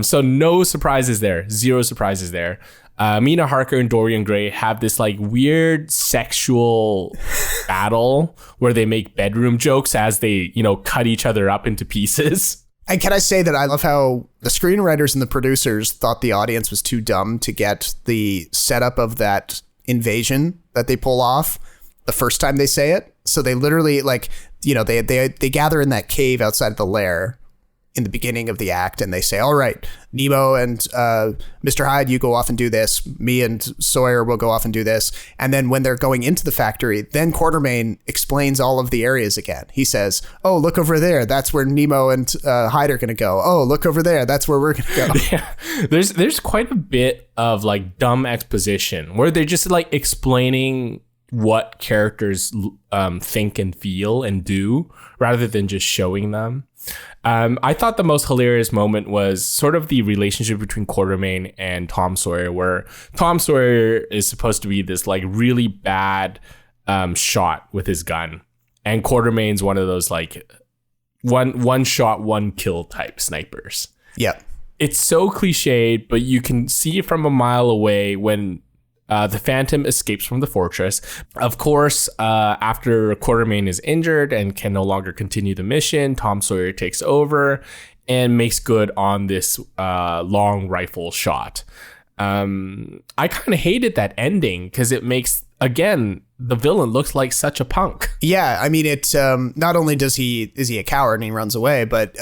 So no surprises there. Zero surprises there. Mina Harker and Dorian Gray have this like weird sexual battle where they make bedroom jokes as they, you know, cut each other up into pieces. And can I say that I love how the screenwriters and the producers thought the audience was too dumb to get the setup of that invasion that they pull off the first time they say it. So they literally, like, you know, they gather in that cave outside of the lair in the beginning of the act, and they say, all right, Nemo and Mr. Hyde, you go off and do this. Me and Sawyer will go off and do this. And then when they're going into the factory, then Quartermain explains all of the areas again. He says, oh, look over there. That's where Nemo and Hyde are going to go. Oh, look over there. That's where we're going to go. Yeah. There's quite a bit of like dumb exposition where they're just like explaining what characters think and feel and do rather than just showing them. I thought the most hilarious moment was sort of the relationship between Quartermain and Tom Sawyer, where Tom Sawyer is supposed to be this like really bad shot with his gun, and Quartermain's one of those like one shot, one kill type snipers. Yep. It's so cliched, but you can see it from a mile away when the Fantom escapes from the fortress. Of course, after Quartermain is injured and can no longer continue the mission, Tom Sawyer takes over and makes good on this long rifle shot. I kind of hated that ending because it makes, again, the villain looks like such a punk. Yeah, I mean, it not only is he a coward and he runs away, but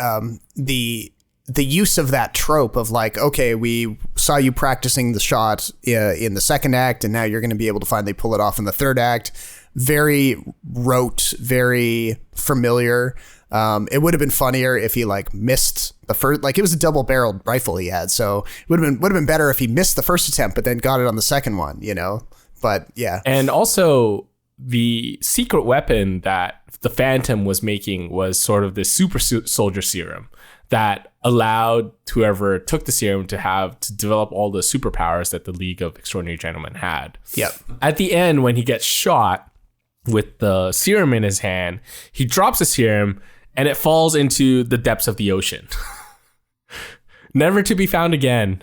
the use of that trope of like, okay, we saw you practicing the shot in the second act, and now you're going to be able to finally pull it off in the third act. Very rote, very familiar. It would have been funnier if he like missed the first, like it was a double-barreled rifle he had, so it would have been better if he missed the first attempt, but then got it on the second one, you know. But yeah, and also the secret weapon that the Fantom was making was sort of this super soldier serum that allowed whoever took the serum to develop all the superpowers that the League of Extraordinary Gentlemen had. Yep. At the end, when he gets shot with the serum in his hand, he drops the serum and it falls into the depths of the ocean. Never to be found again.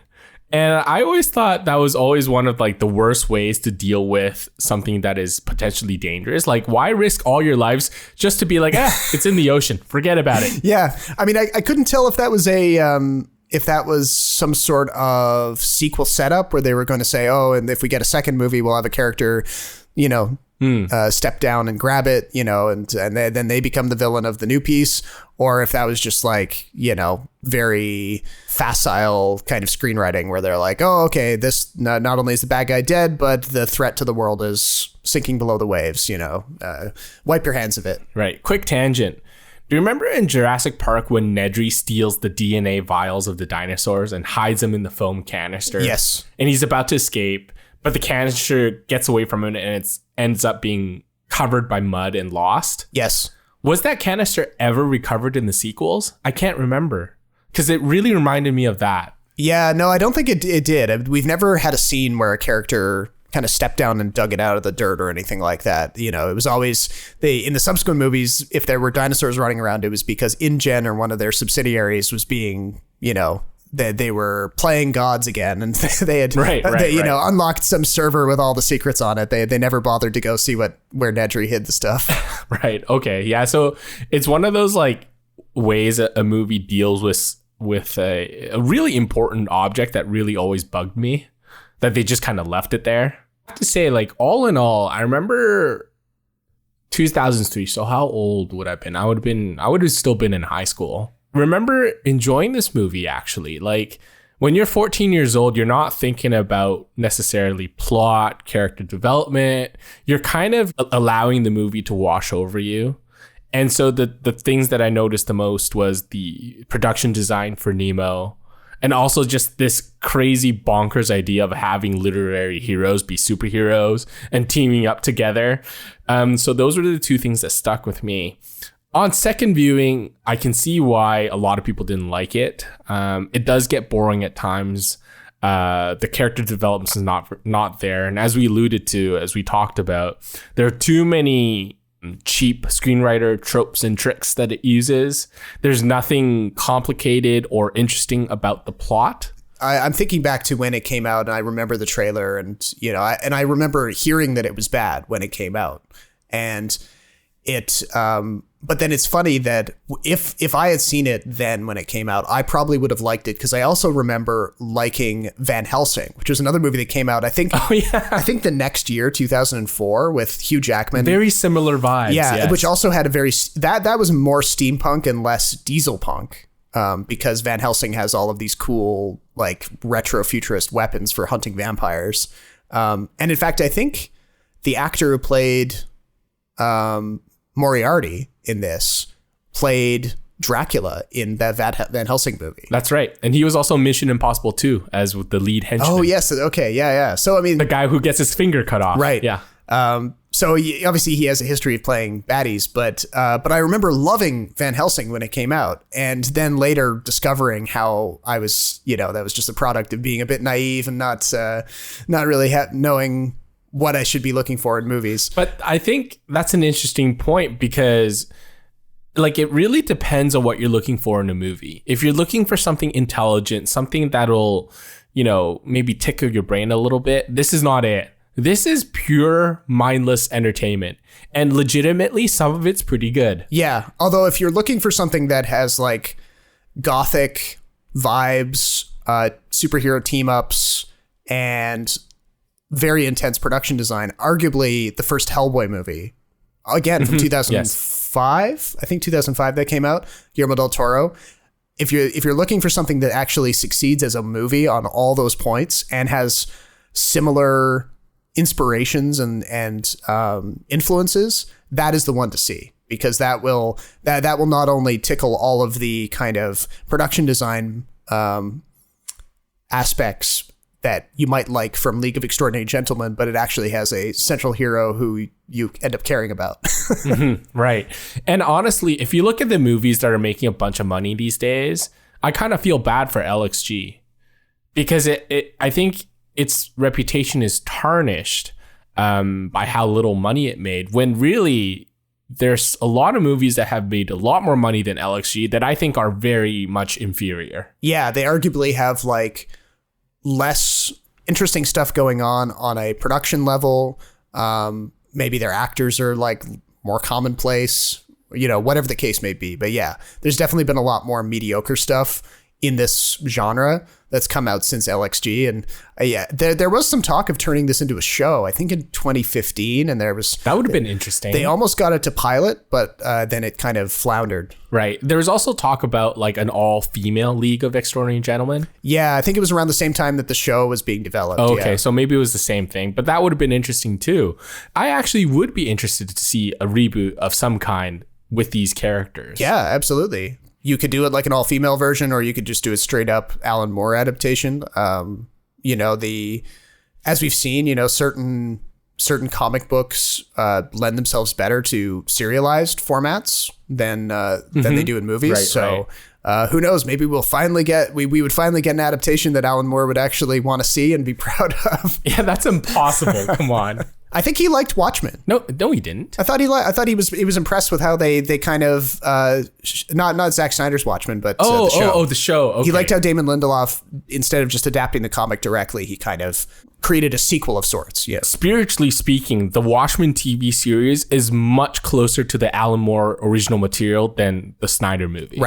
And I always thought that was always one of like the worst ways to deal with something that is potentially dangerous. Like, why risk all your lives just to be like, it's in the ocean, forget about it. Yeah. I mean, I couldn't tell if that was if that was some sort of sequel setup where they were going to say, oh, and if we get a second movie, we'll have a character, step down and grab it, and then they become the villain of the new piece, or if that was just like, very facile kind of screenwriting where they're like, oh, okay, this not only is the bad guy dead, but the threat to the world is sinking below the waves, wipe your hands of it. Right. Quick tangent. Do you remember in Jurassic Park when Nedry steals the DNA vials of the dinosaurs and hides them in the foam canister? Yes. And he's about to escape, but the canister gets away from him and it ends up being covered by mud and lost? Yes. Was that canister ever recovered in the sequels? I can't remember because it really reminded me of that. Yeah, no, I don't think it did. We've never had a scene where a character kind of stepped down and dug it out of the dirt or anything like that. It was always in the subsequent movies, if there were dinosaurs running around, it was because InGen or one of their subsidiaries was being, they were playing gods again, and they had unlocked some server with all the secrets on it. They never bothered to go see where Nedry hid the stuff. Right. Okay. Yeah. So it's one of those like ways a movie deals with a really important object that really always bugged me, that they just kind of left it there. I have to say, like, all in all, I remember 2003. So how old would I have been? I would have still been in high school. Remember enjoying this movie, actually. Like, when you're 14 years old, you're not thinking about necessarily plot, character development. You're kind of allowing the movie to wash over you. And so the things that I noticed the most was the production design for Nemo, and also just this crazy bonkers idea of having literary heroes be superheroes and teaming up together. So those were the two things that stuck with me. On second viewing, I can see why a lot of people didn't like it. It does get boring at times. The character development is not there. And as we alluded to, as we talked about, there are too many cheap screenwriter tropes and tricks that it uses. There's nothing complicated or interesting about the plot. I'm thinking back to when it came out, and I remember the trailer, and I remember hearing that it was bad when it came out, and it. But then it's funny that if I had seen it then when it came out, I probably would have liked it, because I also remember liking Van Helsing, which was another movie that came out, I think. Oh, yeah. I think the next year, 2004, with Hugh Jackman. Very similar vibes. Yeah, yes. Which also had a very that was more steampunk and less dieselpunk, because Van Helsing has all of these cool like retro futurist weapons for hunting vampires. And in fact, I think the actor who played Moriarty in this played Dracula in that Van Helsing movie. That's right. And he was also Mission Impossible 2 as with the lead henchman. Oh, yes. Okay. Yeah. So, I mean, the guy who gets his finger cut off. Right. Yeah. So obviously he has a history of playing baddies, but I remember loving Van Helsing when it came out, and then later discovering how I was, that was just a product of being a bit naive and not really knowing what I should be looking for in movies. But I think that's an interesting point, because like it really depends on what you're looking for in a movie. If you're looking for something intelligent, something that'll, maybe tickle your brain a little bit, this is not it. This is pure mindless entertainment, and legitimately some of it's pretty good. Yeah. Although if you're looking for something that has like gothic vibes, superhero team ups, and very intense production design, arguably the first Hellboy movie, again from 2005, yes. I think 2005 that came out, Guillermo del Toro. If you're looking for something that actually succeeds as a movie on all those points and has similar inspirations and influences, that is the one to see, because that will not only tickle all of the kind of production design aspects that you might like from League of Extraordinary Gentlemen, but it actually has a central hero who you end up caring about. Right. And honestly, if you look at the movies that are making a bunch of money these days, I kind of feel bad for LXG because I think its reputation is tarnished by how little money it made, when really there's a lot of movies that have made a lot more money than LXG that I think are very much inferior. Yeah, they arguably have like less interesting stuff going on a production level. Maybe their actors are like more commonplace, whatever the case may be. But yeah, there's definitely been a lot more mediocre stuff in this genre that's come out since LXG. And there was some talk of turning this into a show, I think in 2015. And that would have been interesting. They almost got it to pilot, but then it kind of floundered. Right. There was also talk about like an all-female League of Extraordinary Gentlemen. Yeah, I think it was around the same time that the show was being developed. Oh, okay, so maybe it was the same thing, but that would have been interesting too. I actually would be interested to see a reboot of some kind with these characters. Yeah, absolutely. You could do it like an all-female version, or you could just do a straight-up Alan Moore adaptation. As we've seen, certain comic books lend themselves better to serialized formats than they do in movies. Right. Who knows? Maybe we'll finally get we would finally get an adaptation that Alan Moore would actually want to see and be proud of. Yeah, that's impossible. Come on. I think he liked Watchmen. No, he didn't. I thought he was impressed with how they kind of not Zack Snyder's Watchmen, but the show. The show. Okay. He liked how Damon Lindelof, instead of just adapting the comic directly, he kind of created a sequel of sorts. Yes. Spiritually speaking, the Watchmen TV series is much closer to the Alan Moore original material than the Snyder movie.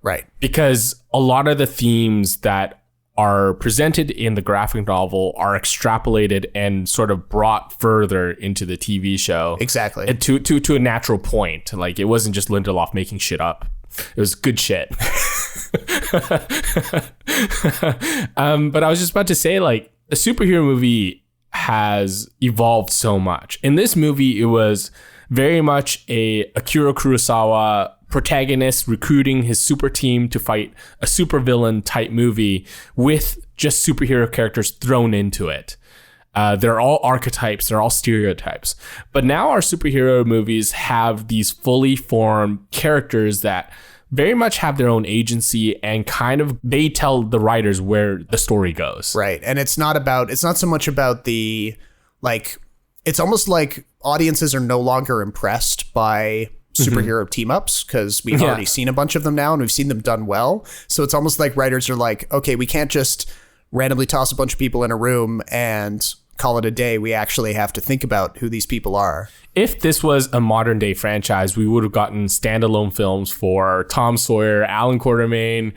Right. Because a lot of the themes that are presented in the graphic novel are extrapolated and sort of brought further into the TV show. Exactly. And to a natural point. Like, it wasn't just Lindelof making shit up. It was good shit. But I was just about to say, like, a superhero movie has evolved so much. In this movie, it was very much a Akira Kurosawa protagonist recruiting his super team to fight a supervillain type movie with just superhero characters thrown into it. They're all archetypes, they're all stereotypes. But now our superhero movies have these fully formed characters that very much have their own agency and kind of they tell the writers where the story goes. Right. And it's not so much about the, like, it's almost like audiences are no longer impressed by superhero team-ups because we've already seen a bunch of them now and we've seen them done well. So it's almost like writers are like, okay, we can't just randomly toss a bunch of people in a room and call it a day. We actually have to think about who these people are. If this was a modern day franchise, we would have gotten standalone films for Tom Sawyer, Alan Quartermain,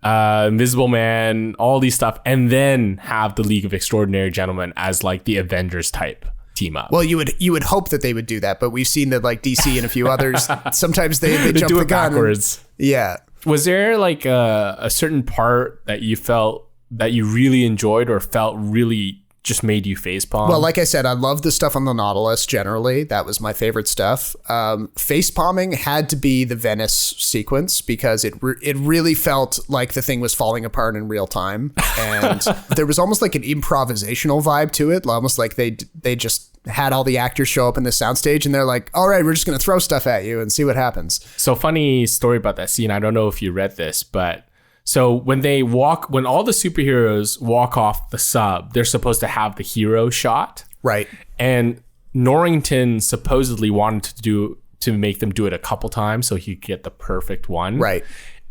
Invisible Man, all these stuff, and then have the League of Extraordinary Gentlemen as like the Avengers type team up. Well, you would hope that they would do that, but we've seen that like DC and a few others, sometimes they jump do the it gun backwards. Yeah. Was there like a certain part that you felt that you really enjoyed or felt really just made you facepalm? Well, like I said, I love the stuff on the Nautilus generally. That was my favorite stuff. Facepalming had to be the Venice sequence because it really felt like the thing was falling apart in real time. And there was almost like an improvisational vibe to it, almost like they just had all the actors show up in the soundstage and they're like, all right, we're just going to throw stuff at you and see what happens. So funny story about that scene. I don't know if you read this, but so when all the superheroes walk off the sub, they're supposed to have the hero shot. Right. And Norrington supposedly wanted to make them do it a couple times so he could get the perfect one. Right.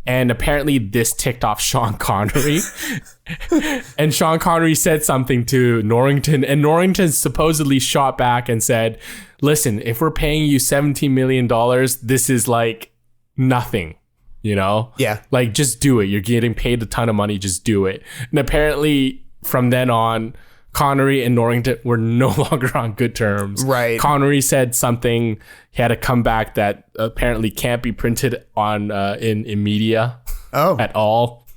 And apparently this ticked off Sean Connery. And Sean Connery said something to Norrington, and Norrington supposedly shot back and said, listen, if we're paying you $17 million, this is like nothing. Yeah. Like, just do it. You're getting paid a ton of money. Just do it. And apparently from then on, Connery and Norrington were no longer on good terms. Right. Connery said something. He had a comeback that apparently can't be printed on in media at all.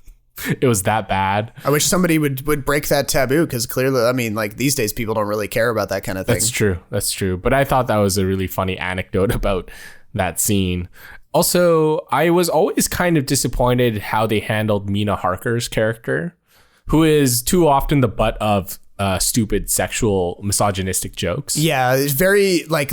It was that bad. I wish somebody would break that taboo because clearly, I mean, like these days, people don't really care about that kind of thing. That's true. But I thought that was a really funny anecdote about that scene. Also, I was always kind of disappointed how they handled Mina Harker's character. who is too often the butt of stupid sexual misogynistic jokes. Yeah, it's very late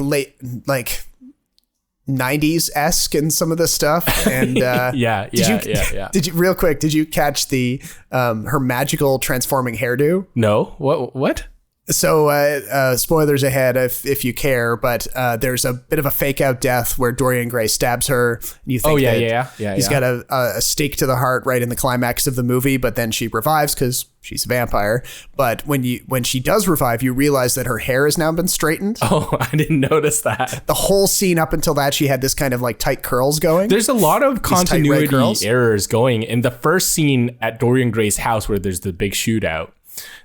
90s-esque in some of this stuff. And did you real quick, did you catch the her magical transforming hairdo? No. What? So, spoilers ahead if you care, but there's a bit of a fake out death where Dorian Gray stabs her. And you think he's got a stake to the heart right in the climax of the movie, but then she revives because she's a vampire. But when she does revive, you realize that her hair has now been straightened. Oh, I didn't notice that. The whole scene up until that, she had this kind of like tight curls going. There's a lot of continuity errors going. In the first scene at Dorian Gray's house where there's the big shootout,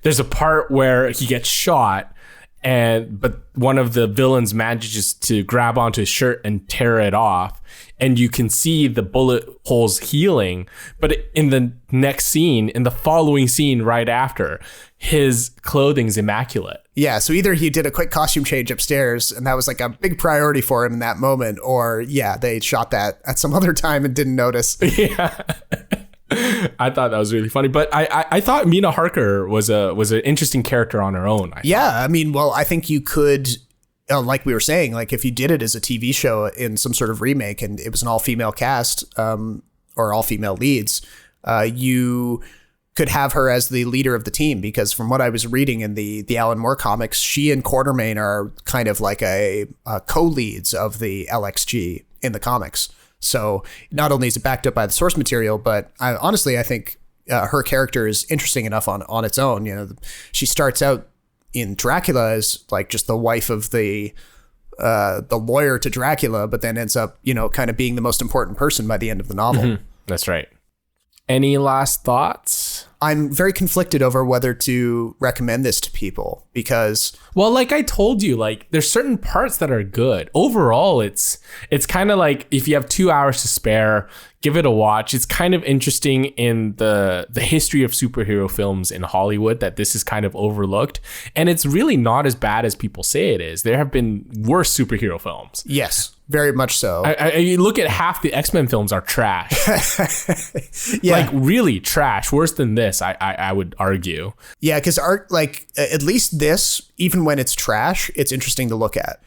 there's a part where he gets shot, but one of the villains manages to grab onto his shirt and tear it off, and you can see the bullet holes healing. But in the next scene, in the following scene right after, his clothing's immaculate. Yeah, so either he did a quick costume change upstairs, and that was like a big priority for him in that moment, or they shot that at some other time and didn't notice. Yeah. I thought that was really funny, but I thought Mina Harker was an interesting character on her own. I think you could, like we were saying, like if you did it as a TV show in some sort of remake and it was an all-female cast or all-female leads, you could have her as the leader of the team, because from what I was reading in the Alan Moore comics, she and Quartermain are kind of like a co-leads of the LXG in the comics. So not only is it backed up by the source material, but I think her character is interesting enough on its own. You know, she starts out in Dracula as like just the wife of the lawyer to Dracula, but then ends up, kind of being the most important person by the end of the novel. Mm-hmm. That's right. Any last thoughts? I'm very conflicted over whether to recommend this to people because... Well, like I told you, like there's certain parts that are good. Overall, it's kind of like if you have 2 hours to spare, give it a watch. It's kind of interesting in the history of superhero films in Hollywood that this is kind of overlooked. And it's really not as bad as people say it is. There have been worse superhero films. Yes. Very much so. I look at half the X-Men films are trash. Yeah. Like really trash. Worse than this, I would argue. Yeah, because at least this, even when it's trash, it's interesting to look at.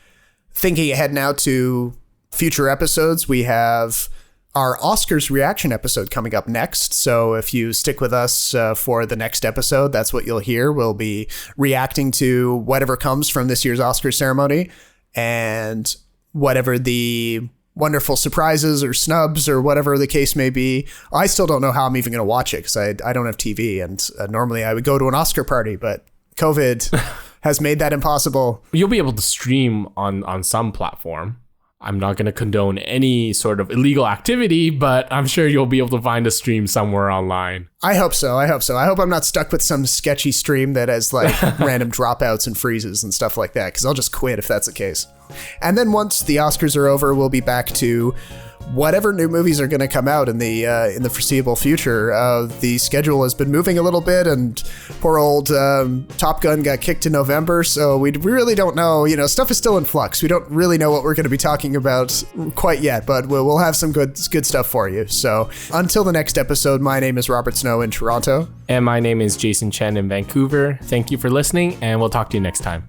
Thinking ahead now to future episodes, we have our Oscars reaction episode coming up next. So if you stick with us for the next episode, that's what you'll hear. We'll be reacting to whatever comes from this year's Oscars ceremony and whatever the wonderful surprises or snubs or whatever the case may be. I still don't know how I'm even going to watch it because I don't have TV, and normally I would go to an Oscar party, but COVID has made that impossible. You'll be able to stream on some platform. I'm not going to condone any sort of illegal activity, but I'm sure you'll be able to find a stream somewhere online. I hope so. I hope I'm not stuck with some sketchy stream that has like random dropouts and freezes and stuff like that, because I'll just quit if that's the case. And then once the Oscars are over, we'll be back to whatever new movies are going to come out in the foreseeable future. The schedule has been moving a little bit, and poor old Top Gun got kicked in November, so we really don't know. Stuff is still in flux. We don't really know what we're going to be talking about quite yet, but we'll have some good stuff for you. So until the next episode, my name is Robert Snow in Toronto. And my name is Jason Chen in Vancouver. Thank you for listening, and we'll talk to you next time.